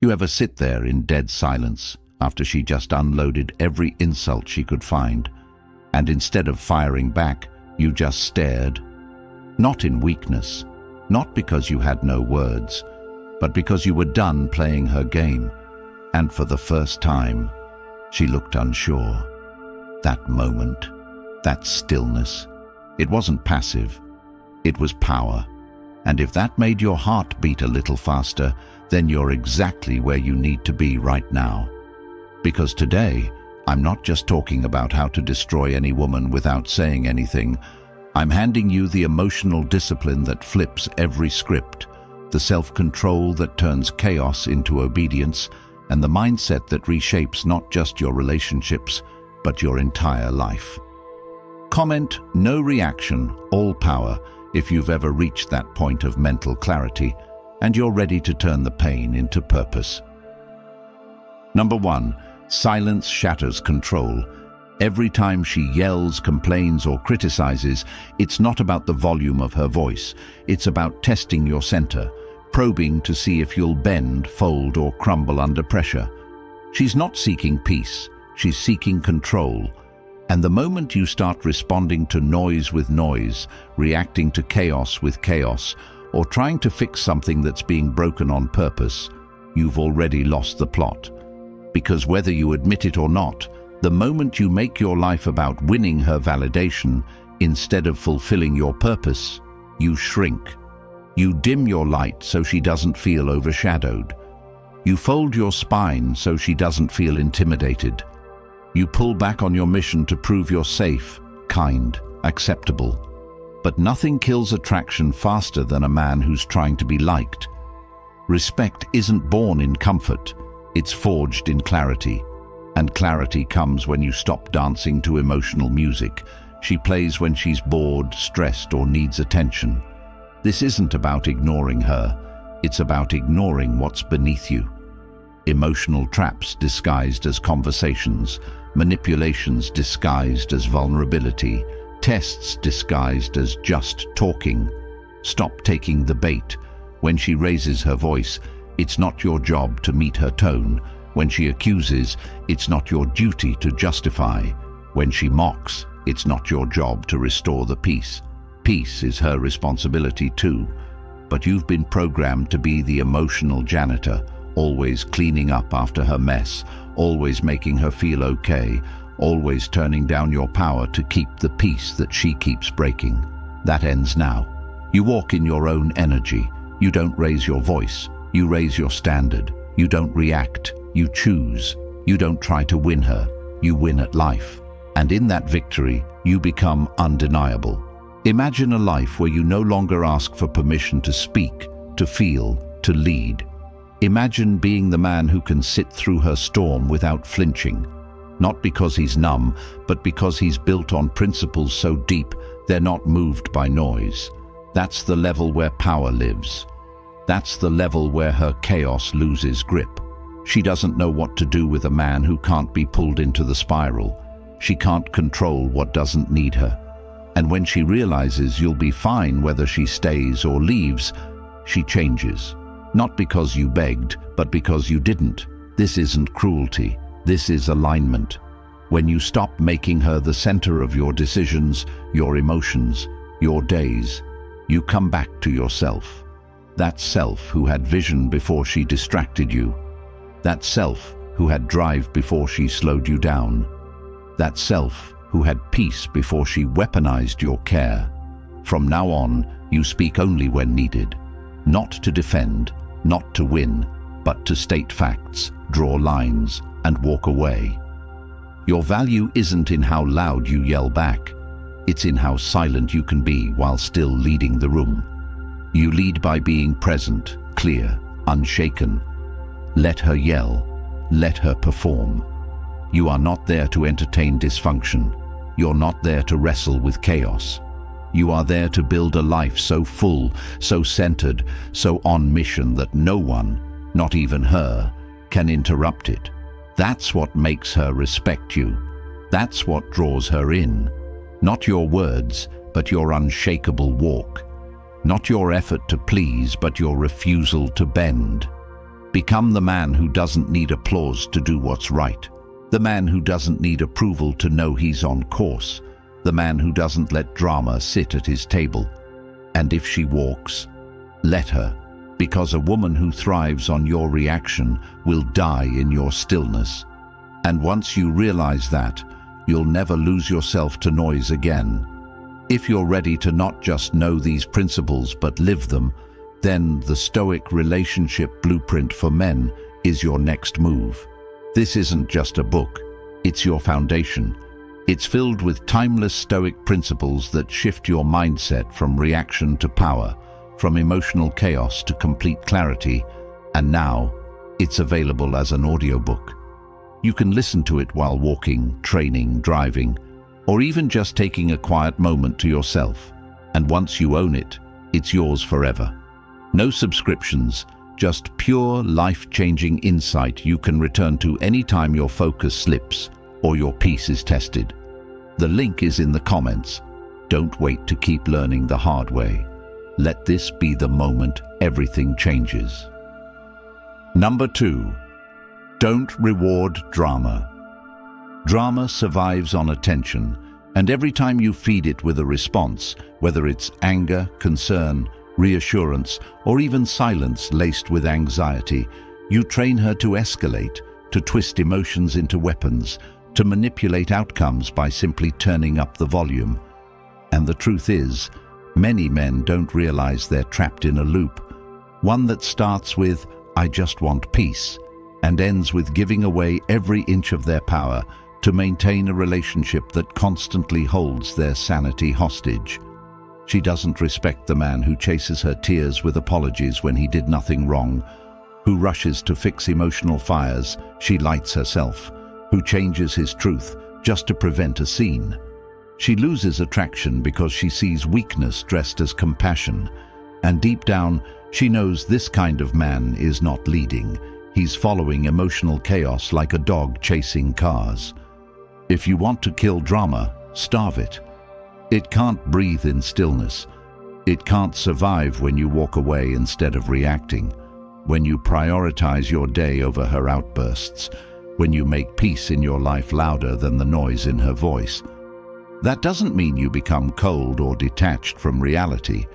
You ever sit there in dead silence after she just unloaded every insult she could find, and instead of firing back, you just stared? Not in weakness, not because you had no words, but because you were done playing her game. And for the first time, she looked unsure. That moment, that stillness, it wasn't passive, it was power. And if that made your heart beat a little faster, then you're exactly where you need to be right now. Because today, I'm not just talking about how to destroy any woman without saying anything. I'm handing you the emotional discipline that flips every script, the self-control that turns chaos into obedience, and the mindset that reshapes not just your relationships, but your entire life. Comment, no reaction, all power, if you've ever reached that point of mental clarity, and you're ready to turn the pain into purpose. Number 1, silence shatters control. Every time she yells, complains, or criticizes, it's not about the volume of her voice. It's about testing your center, probing to see if you'll bend, fold, or crumble under pressure. She's not seeking peace, she's seeking control. And the moment you start responding to noise with noise, reacting to chaos with chaos, or trying to fix something that's being broken on purpose, you've already lost the plot. Because whether you admit it or not, the moment you make your life about winning her validation instead of fulfilling your purpose, you shrink. You dim your light so she doesn't feel overshadowed. You fold your spine so she doesn't feel intimidated. You pull back on your mission to prove you're safe, kind, acceptable. But nothing kills attraction faster than a man who's trying to be liked. Respect isn't born in comfort, it's forged in clarity. And clarity comes when you stop dancing to emotional music. She plays when she's bored, stressed, or needs attention. This isn't about ignoring her, it's about ignoring what's beneath you. Emotional traps disguised as conversations, manipulations disguised as vulnerability, tests disguised as just talking. Stop taking the bait. When she raises her voice, it's not your job to meet her tone. When she accuses, it's not your duty to justify. When she mocks, it's not your job to restore the peace. Peace is her responsibility too. But you've been programmed to be the emotional janitor, always cleaning up after her mess, always making her feel okay, always turning down your power to keep the peace that she keeps breaking. That ends now. You walk in your own energy. You don't raise your voice. You raise your standard. You don't react. You choose. You don't try to win her. You win at life. And in that victory, you become undeniable. Imagine a life where you no longer ask for permission to speak, to feel, to lead. Imagine being the man who can sit through her storm without flinching. Not because he's numb, but because he's built on principles so deep they're not moved by noise. That's the level where power lives. That's the level where her chaos loses grip. She doesn't know what to do with a man who can't be pulled into the spiral. She can't control what doesn't need her. And when she realizes you'll be fine whether she stays or leaves, she changes. Not because you begged, but because you didn't. This isn't cruelty. This is alignment. When you stop making her the center of your decisions, your emotions, your days, you come back to yourself. That self who had vision before she distracted you. That self who had drive before she slowed you down. That self who had peace before she weaponized your care. From now on, you speak only when needed. Not to defend, not to win, but to state facts, draw lines, and walk away. Your value isn't in how loud you yell back. It's in how silent you can be while still leading the room. You lead by being present, clear, unshaken. Let her yell. Let her perform. You are not there to entertain dysfunction. You're not there to wrestle with chaos. You are there to build a life so full, so centered, so on mission that no one, not even her, can interrupt it. That's what makes her respect you. That's what draws her in. Not your words, but your unshakable walk. Not your effort to please, but your refusal to bend. Become the man who doesn't need applause to do what's right. The man who doesn't need approval to know he's on course. The man who doesn't let drama sit at his table. And if she walks, let her, because a woman who thrives on your reaction will die in your stillness. And once you realize that, you'll never lose yourself to noise again. If you're ready to not just know these principles but live them, then the Stoic relationship blueprint for men is your next move. This isn't just a book, it's your foundation. It's filled with timeless Stoic principles that shift your mindset from reaction to power, from emotional chaos to complete clarity, and now it's available as an audiobook. You can listen to it while walking, training, driving, or even just taking a quiet moment to yourself. And once you own it, it's yours forever. No subscriptions, just pure life-changing insight you can return to anytime your focus slips or your peace is tested. The link is in the comments. Don't wait to keep learning the hard way. Let this be the moment everything changes. Number 2. Don't reward drama. Drama survives on attention, and every time you feed it with a response, whether it's anger, concern, reassurance, or even silence laced with anxiety, you train her to escalate, to twist emotions into weapons, to manipulate outcomes by simply turning up the volume. And the truth is, many men don't realize they're trapped in a loop, one that starts with, "I just want peace," and ends with giving away every inch of their power to maintain a relationship that constantly holds their sanity hostage. She doesn't respect the man who chases her tears with apologies when he did nothing wrong, who rushes to fix emotional fires she lights herself, who changes his truth just to prevent a scene. She loses attraction because she sees weakness dressed as compassion, and deep down, she knows this kind of man is not leading. He's following emotional chaos like a dog chasing cars. If you want to kill drama, starve it. It can't breathe in stillness. It can't survive when you walk away instead of reacting, when you prioritize your day over her outbursts, when you make peace in your life louder than the noise in her voice. That doesn't mean you become cold or detached from reality.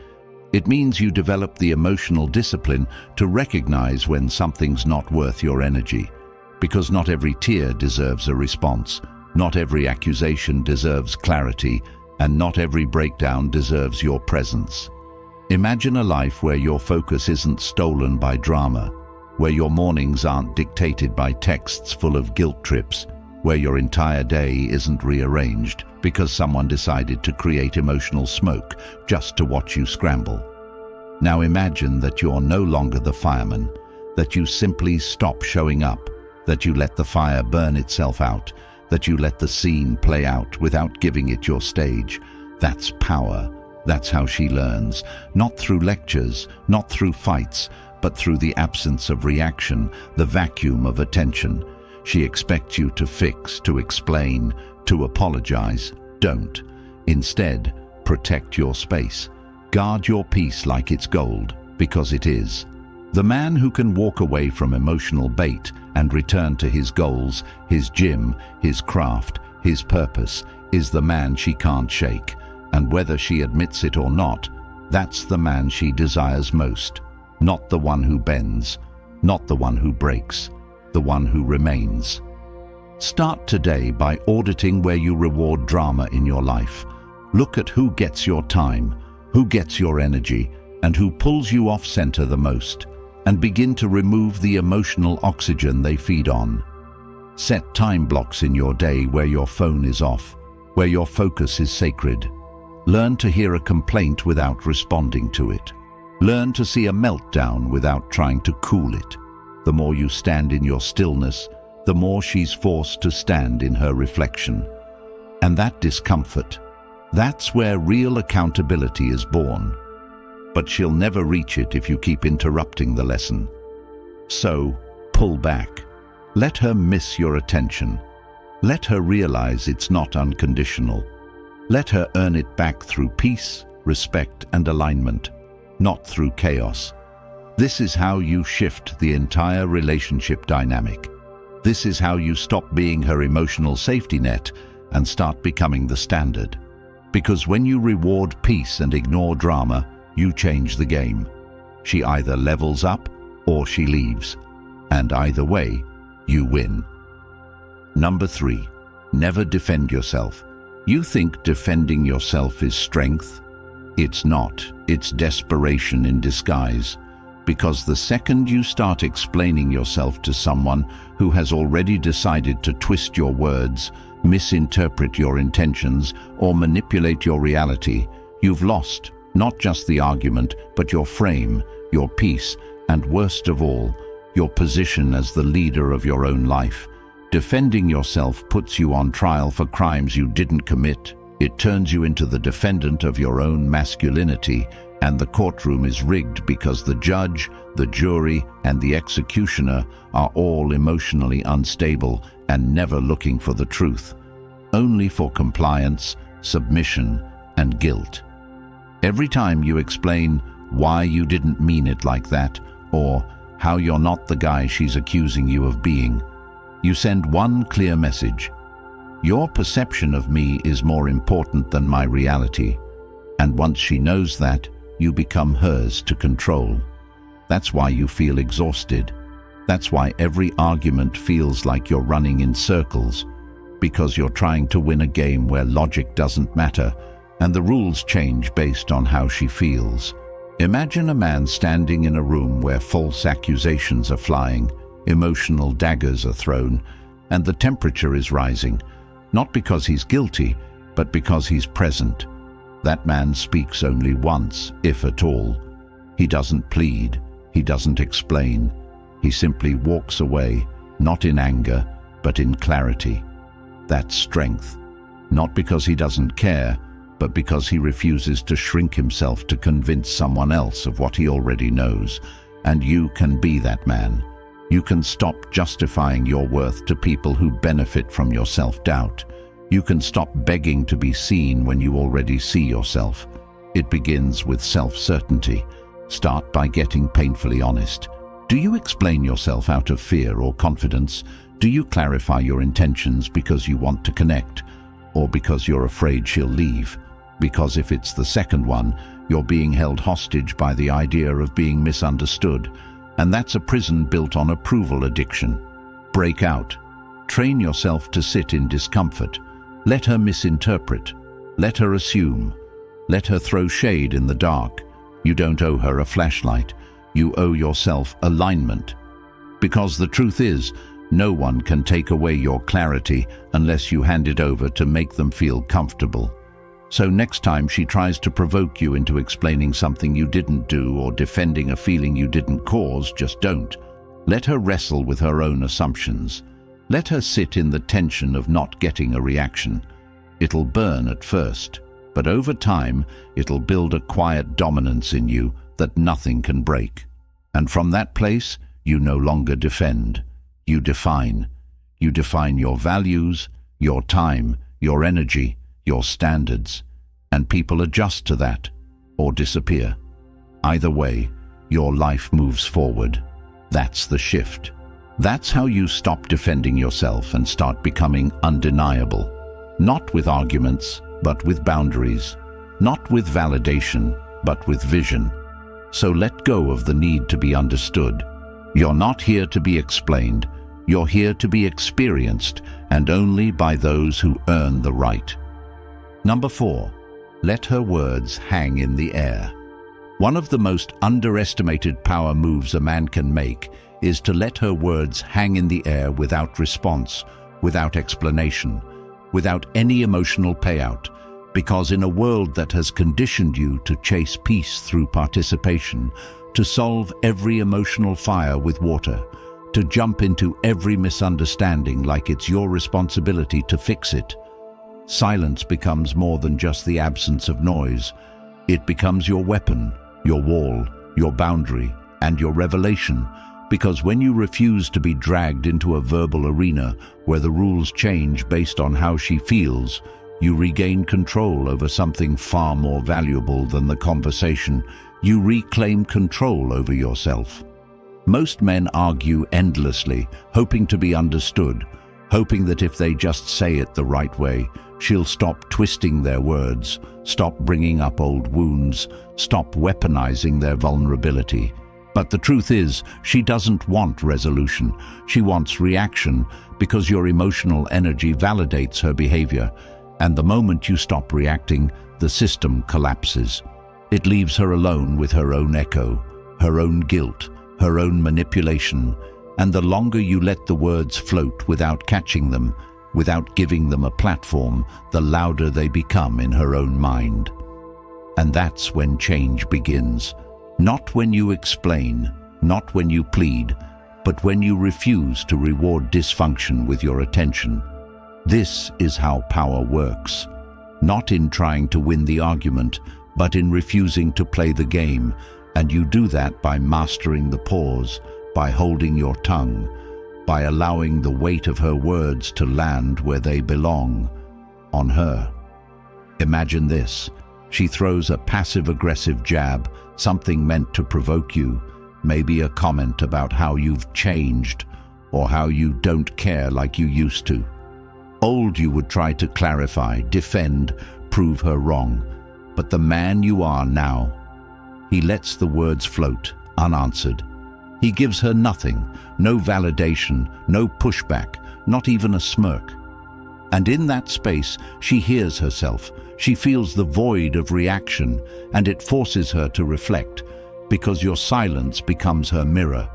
It means you develop the emotional discipline to recognize when something's not worth your energy, because not every tear deserves a response, not every accusation deserves clarity, and not every breakdown deserves your presence. Imagine a life where your focus isn't stolen by drama, where your mornings aren't dictated by texts full of guilt trips, where your entire day isn't rearranged because someone decided to create emotional smoke just to watch you scramble. Now imagine that you're no longer the fireman, that you simply stop showing up, that you let the fire burn itself out, that you let the scene play out without giving it your stage. That's power. That's how she learns. Not through lectures, not through fights, but through the absence of reaction, the vacuum of attention. She expects you to fix, to explain, to apologize. Don't. Instead, protect your space. Guard your peace like it's gold, because it is. The man who can walk away from emotional bait and return to his goals, his gym, his craft, his purpose, is the man she can't shake. And whether she admits it or not, that's the man she desires most. Not the one who bends, not the one who breaks, the one who remains. Start today by auditing where you reward drama in your life. Look at who gets your time, who gets your energy, and who pulls you off center the most, and begin to remove the emotional oxygen they feed on. Set time blocks in your day where your phone is off, where your focus is sacred. Learn to hear a complaint without responding to it. Learn to see a meltdown without trying to cool it. The more you stand in your stillness, the more she's forced to stand in her reflection. And that discomfort, that's where real accountability is born. But she'll never reach it if you keep interrupting the lesson. So, pull back. Let her miss your attention. Let her realize it's not unconditional. Let her earn it back through peace, respect, and alignment, not through chaos. This is how you shift the entire relationship dynamic. This is how you stop being her emotional safety net and start becoming the standard. Because when you reward peace and ignore drama, you change the game. She either levels up or she leaves. And either way, you win. Number 3, never defend yourself. You think defending yourself is strength? It's not. It's desperation in disguise. Because the second you start explaining yourself to someone who has already decided to twist your words, misinterpret your intentions, or manipulate your reality, you've lost not just the argument, but your frame, your peace, and worst of all, your position as the leader of your own life. Defending yourself puts you on trial for crimes you didn't commit. It turns you into the defendant of your own masculinity, and the courtroom is rigged because the judge, the jury, and the executioner are all emotionally unstable and never looking for the truth, only for compliance, submission, and guilt. Every time you explain why you didn't mean it like that, or how you're not the guy she's accusing you of being, you send one clear message. Your perception of me is more important than my reality. And once she knows that, you become hers to control. That's why you feel exhausted. That's why every argument feels like you're running in circles, because you're trying to win a game where logic doesn't matter, and the rules change based on how she feels. Imagine a man standing in a room where false accusations are flying, emotional daggers are thrown, and the temperature is rising, not because he's guilty, but because he's present. That man speaks only once, if at all. He doesn't plead, he doesn't explain. He simply walks away, not in anger, but in clarity. That's strength, not because he doesn't care, but because he refuses to shrink himself to convince someone else of what he already knows. And you can be that man. You can stop justifying your worth to people who benefit from your self-doubt. You can stop begging to be seen when you already see yourself. It begins with self-certainty. Start by getting painfully honest. Do you explain yourself out of fear or confidence? Do you clarify your intentions because you want to connect, or because you're afraid she'll leave? Because if it's the second one, you're being held hostage by the idea of being misunderstood, and that's a prison built on approval addiction. Break out. Train yourself to sit in discomfort. Let her misinterpret. Let her assume. Let her throw shade in the dark. You don't owe her a flashlight. You owe yourself alignment. Because the truth is, no one can take away your clarity unless you hand it over to make them feel comfortable. So next time she tries to provoke you into explaining something you didn't do or defending a feeling you didn't cause, just don't. Let her wrestle with her own assumptions. Let her sit in the tension of not getting a reaction. It'll burn at first, but over time, it'll build a quiet dominance in you that nothing can break. And from that place, you no longer defend. You define. You define your values, your time, your energy, your standards, and people adjust to that or disappear. Either way, your life moves forward. That's the shift. That's how you stop defending yourself and start becoming undeniable. Not with arguments, but with boundaries. Not with validation, but with vision. So let go of the need to be understood. You're not here to be explained. You're here to be experienced, and only by those who earn the right. Number 4, let her words hang in the air. One of the most underestimated power moves a man can make is to let her words hang in the air without response, without explanation, without any emotional payout. Because in a world that has conditioned you to chase peace through participation, to solve every emotional fire with water, to jump into every misunderstanding like it's your responsibility to fix it, silence becomes more than just the absence of noise. It becomes your weapon, your wall, your boundary, and your revelation. Because when you refuse to be dragged into a verbal arena where the rules change based on how she feels, you regain control over something far more valuable than the conversation, you reclaim control over yourself. Most men argue endlessly, hoping to be understood, hoping that if they just say it the right way, she'll stop twisting their words, stop bringing up old wounds, stop weaponizing their vulnerability. But the truth is, she doesn't want resolution. She wants reaction, because your emotional energy validates her behavior. And the moment you stop reacting, the system collapses. It leaves her alone with her own echo, her own guilt, her own manipulation. And the longer you let the words float without catching them, without giving them a platform, the louder they become in her own mind. And that's when change begins. Not when you explain, not when you plead, but when you refuse to reward dysfunction with your attention. This is how power works. Not in trying to win the argument, but in refusing to play the game. And you do that by mastering the pause, by holding your tongue, by allowing the weight of her words to land where they belong, on her. Imagine this. She throws a passive-aggressive jab, something meant to provoke you, maybe a comment about how you've changed or how you don't care like you used to. Old you would try to clarify, defend, prove her wrong. But the man you are now, he lets the words float, unanswered. He gives her nothing, no validation, no pushback, not even a smirk. And in that space, she hears herself. She feels the void of reaction, and it forces her to reflect, because your silence becomes her mirror.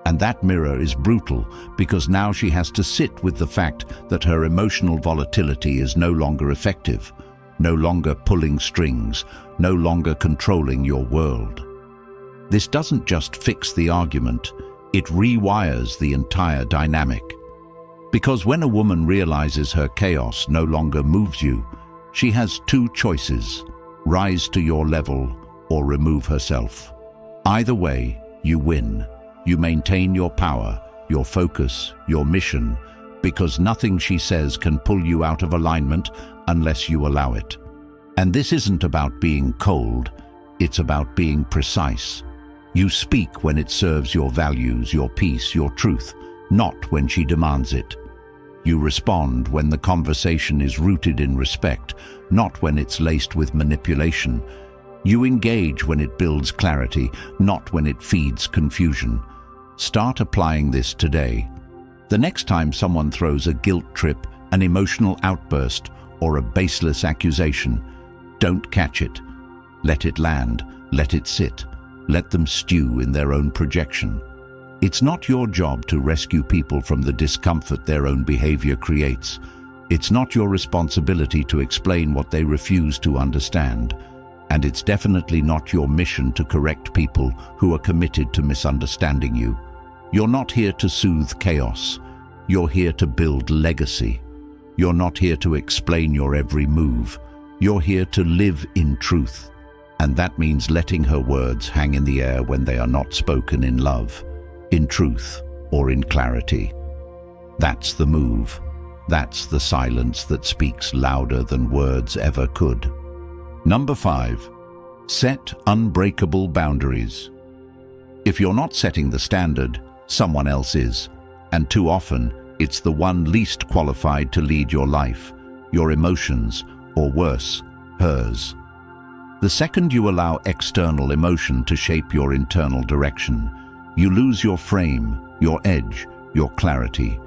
And that mirror is brutal, because now she has to sit with the fact that her emotional volatility is no longer effective, no longer pulling strings, no longer controlling your world. This doesn't just fix the argument, it rewires the entire dynamic. Because when a woman realizes her chaos no longer moves you, she has two choices: rise to your level or remove herself. Either way, you win. You maintain your power, your focus, your mission, because nothing she says can pull you out of alignment unless you allow it. And this isn't about being cold, it's about being precise. You speak when it serves your values, your peace, your truth, not when she demands it. You respond when the conversation is rooted in respect, not when it's laced with manipulation. You engage when it builds clarity, not when it feeds confusion. Start applying this today. The next time someone throws a guilt trip, an emotional outburst, or a baseless accusation, don't catch it. Let it land, let it sit, let them stew in their own projection. It's not your job to rescue people from the discomfort their own behavior creates. It's not your responsibility to explain what they refuse to understand. And it's definitely not your mission to correct people who are committed to misunderstanding you. You're not here to soothe chaos. You're here to build legacy. You're not here to explain your every move. You're here to live in truth. And that means letting her words hang in the air when they are not spoken in love, in truth, or in clarity. That's the move. That's the silence that speaks louder than words ever could. Number 5. Set unbreakable boundaries. If you're not setting the standard, someone else is. And too often, it's the one least qualified to lead your life, your emotions, or worse, hers. The second you allow external emotion to shape your internal direction, you lose your frame, your edge, your clarity.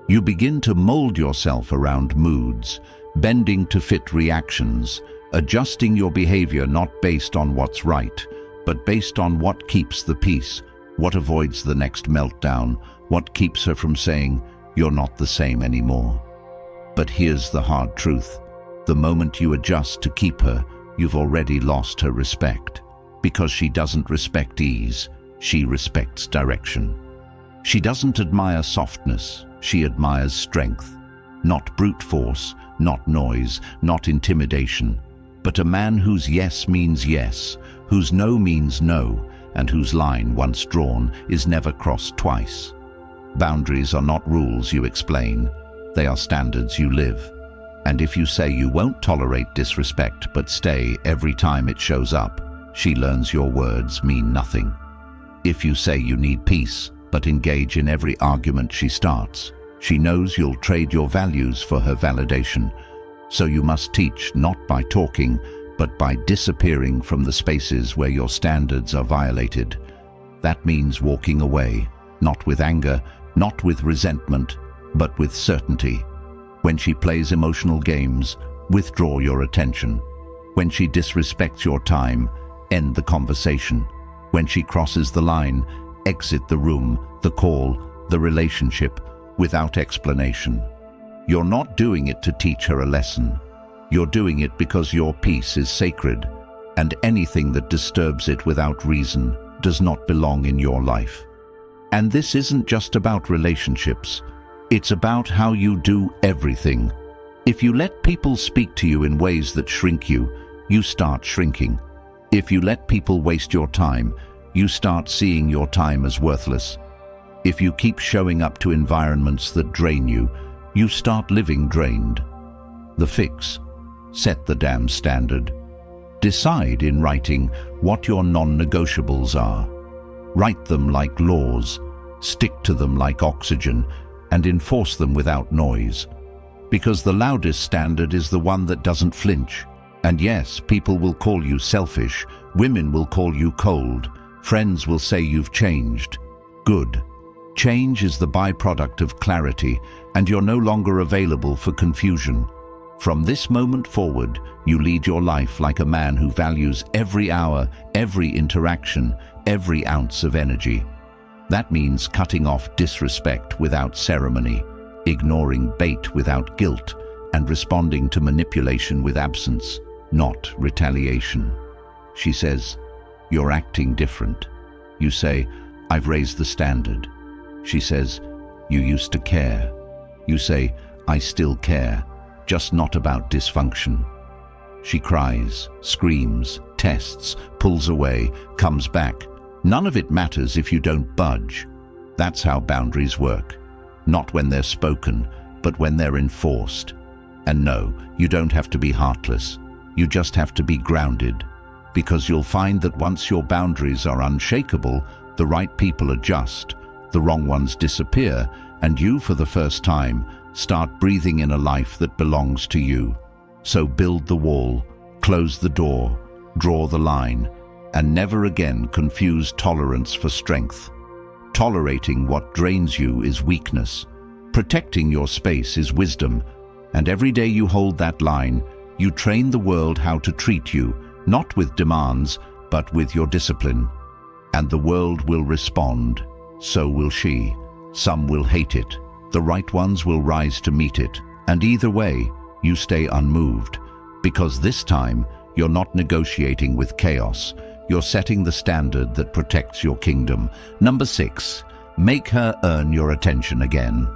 You begin to mold yourself around moods, bending to fit reactions, adjusting your behavior not based on what's right, but based on what keeps the peace, what avoids the next meltdown, what keeps her from saying, "You're not the same anymore." But here's the hard truth. The moment you adjust to keep her, you've already lost her respect. Because she doesn't respect ease, she respects direction. She doesn't admire softness, she admires strength. Not brute force, not noise, not intimidation, but a man whose yes means yes, whose no means no, and whose line, once drawn, is never crossed twice. Boundaries are not rules you explain, they are standards you live. And if you say you won't tolerate disrespect but stay every time it shows up, she learns your words mean nothing. If you say you need peace, but engage in every argument she starts, she knows you'll trade your values for her validation. So you must teach not by talking, but by disappearing from the spaces where your standards are violated. That means walking away, not with anger, not with resentment, but with certainty. When she plays emotional games, withdraw your attention. When she disrespects your time, end the conversation. When she crosses the line, exit the room, the call, the relationship, without explanation. You're not doing it to teach her a lesson. You're doing it because your peace is sacred, and anything that disturbs it without reason does not belong in your life. And this isn't just about relationships. It's about how you do everything. If you let people speak to you in ways that shrink you, you start shrinking. If you let people waste your time, you start seeing your time as worthless. If you keep showing up to environments that drain you, you start living drained. The fix: set the damn standard. Decide in writing what your non-negotiables are. Write them like laws, stick to them like oxygen, and enforce them without noise. Because the loudest standard is the one that doesn't flinch. And yes, people will call you selfish, women will call you cold, friends will say you've changed. Good. Change is the byproduct of clarity, and you're no longer available for confusion. From this moment forward, you lead your life like a man who values every hour, every interaction, every ounce of energy. That means cutting off disrespect without ceremony, ignoring bait without guilt, and responding to manipulation with absence, not retaliation. She says, "You're acting different." You say, "I've raised the standard." She says, "You used to care." You say, "I still care, just not about dysfunction." She cries, screams, tests, pulls away, comes back. None of it matters if you don't budge. That's how boundaries work. Not when they're spoken, but when they're enforced. And no, you don't have to be heartless. You just have to be grounded. Because you'll find that once your boundaries are unshakable, the right people adjust, the wrong ones disappear, and you, for the first time, start breathing in a life that belongs to you. So build the wall, close the door, draw the line, and never again confuse tolerance for strength. Tolerating what drains you is weakness. Protecting your space is wisdom. And every day you hold that line, you train the world how to treat you, not with demands, but with your discipline. And the world will respond. So will she. Some will hate it. The right ones will rise to meet it. And either way, you stay unmoved. Because this time, you're not negotiating with chaos. You're setting the standard that protects your kingdom. Number 6, make her earn your attention again.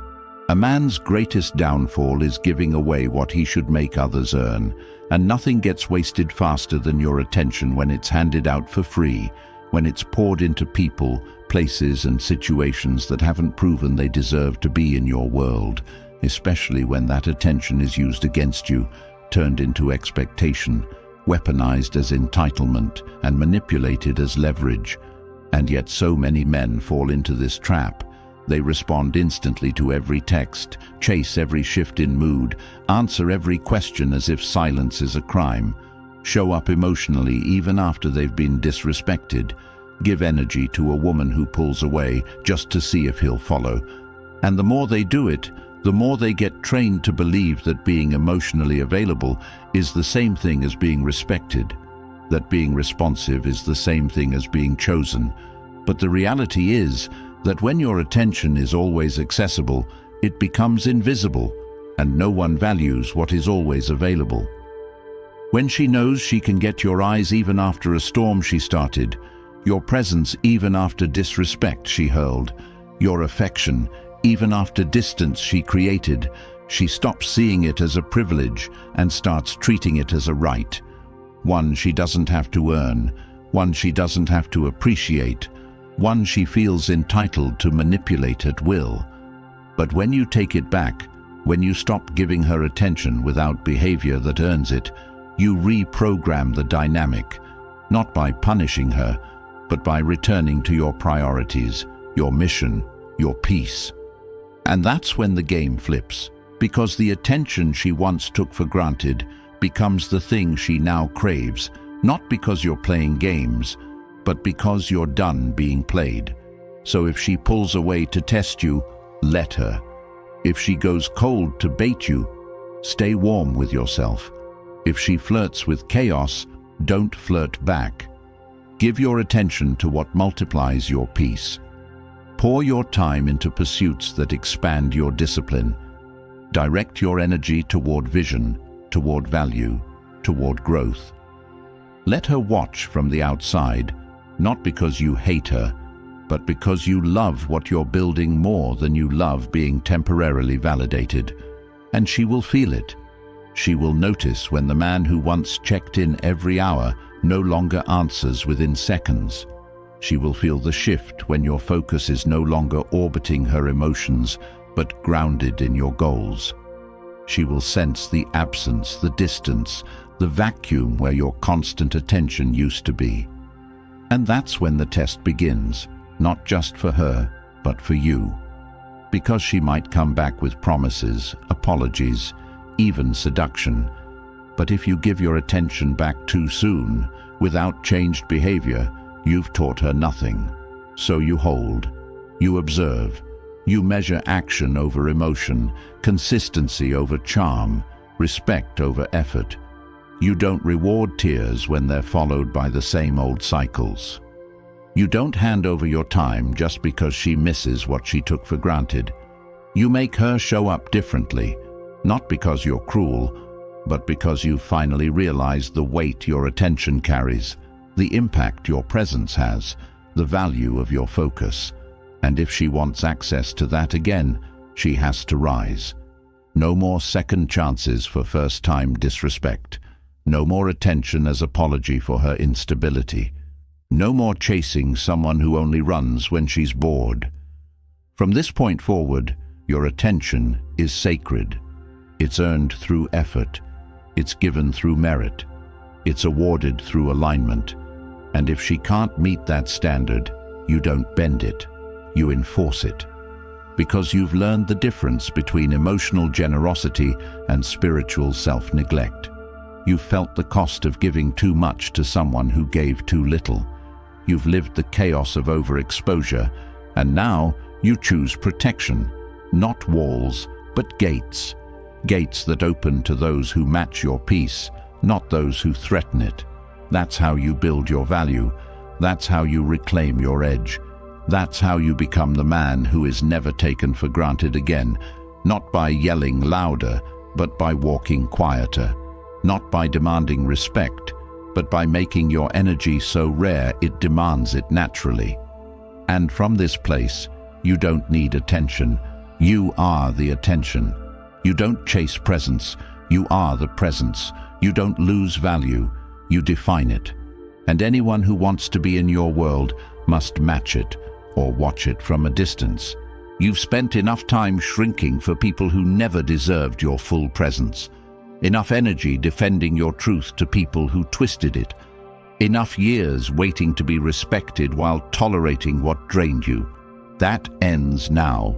A man's greatest downfall is giving away what he should make others earn. And nothing gets wasted faster than your attention when it's handed out for free, when it's poured into people, places and situations that haven't proven they deserve to be in your world, especially when that attention is used against you, turned into expectation, weaponized as entitlement, and manipulated as leverage. And yet so many men fall into this trap. They respond instantly to every text, chase every shift in mood, answer every question as if silence is a crime, show up emotionally even after they've been disrespected, give energy to a woman who pulls away just to see if he'll follow. And the more they do it, the more they get trained to believe that being emotionally available is the same thing as being respected, that being responsive is the same thing as being chosen. But the reality is that when your attention is always accessible, it becomes invisible, and no one values what is always available. When she knows she can get your eyes even after a storm she started, your presence even after disrespect she hurled, your affection even after distance she created, she stops seeing it as a privilege and starts treating it as a right. One she doesn't have to earn, one she doesn't have to appreciate, one she feels entitled to manipulate at will. But when you take it back, when you stop giving her attention without behavior that earns it, you reprogram the dynamic. not by punishing her, but by returning to your priorities, your mission, your peace. And that's when the game flips, because the attention she once took for granted becomes the thing she now craves, not because you're playing games, but because you're done being played. So if she pulls away to test you, let her. If she goes cold to bait you, stay warm with yourself. If she flirts with chaos, don't flirt back. Give your attention to what multiplies your peace. Pour your time into pursuits that expand your discipline. Direct your energy toward vision, toward value, toward growth. Let her watch from the outside, not because you hate her, but because you love what you're building more than you love being temporarily validated. And she will feel it. She will notice when the man who once checked in every hour no longer answers within seconds. She will feel the shift when your focus is no longer orbiting her emotions, but grounded in your goals. She will sense the absence, the distance, the vacuum where your constant attention used to be. And that's when the test begins, not just for her, but for you. Because she might come back with promises, apologies, even seduction. But if you give your attention back too soon, without changed behavior, you've taught her nothing. So you hold, you observe, you measure action over emotion, consistency over charm, respect over effort. You don't reward tears when they're followed by the same old cycles. You don't hand over your time just because she misses what she took for granted. You make her show up differently, not because you're cruel, but because you finally realize the weight your attention carries, the impact your presence has, the value of your focus. And if she wants access to that again, she has to rise. No more second chances for first-time disrespect. No more attention as apology for her instability. No more chasing someone who only runs when she's bored. From this point forward, your attention is sacred. It's earned through effort. It's given through merit. It's awarded through alignment. And if she can't meet that standard, you don't bend it. You enforce it. Because you've learned the difference between emotional generosity and spiritual self-neglect. You've felt the cost of giving too much to someone who gave too little. You've lived the chaos of overexposure, and now you choose protection, not walls, but gates. Gates that open to those who match your peace, not those who threaten it. That's how you build your value. That's how you reclaim your edge. That's how you become the man who is never taken for granted again, not by yelling louder, but by walking quieter. Not by demanding respect, but by making your energy so rare it demands it naturally. And from this place, you don't need attention. You are the attention. You don't chase presence. You are the presence. You don't lose value. You define it. And anyone who wants to be in your world must match it or watch it from a distance. You've spent enough time shrinking for people who never deserved your full presence. Enough energy defending your truth to people who twisted it. Enough years waiting to be respected while tolerating what drained you. That ends now.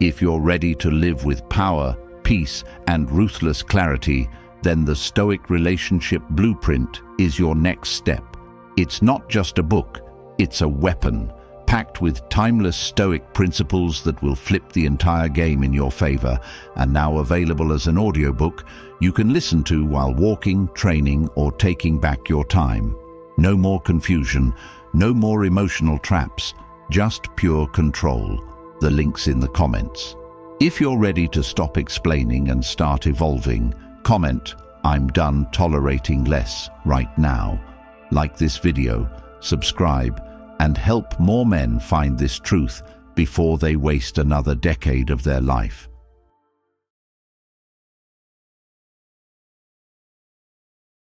If you're ready to live with power, peace, and ruthless clarity, then the Stoic relationship blueprint is your next step. It's not just a book, it's a weapon, packed with timeless Stoic principles that will flip the entire game in your favor, and now available as an audiobook you can listen to while walking, training, or taking back your time. No more confusion, no more emotional traps, just pure control. The link's in the comments. If you're ready to stop explaining and start evolving, comment, "I'm done tolerating less" right now. Like this video, subscribe, and help more men find this truth before they waste another decade of their life.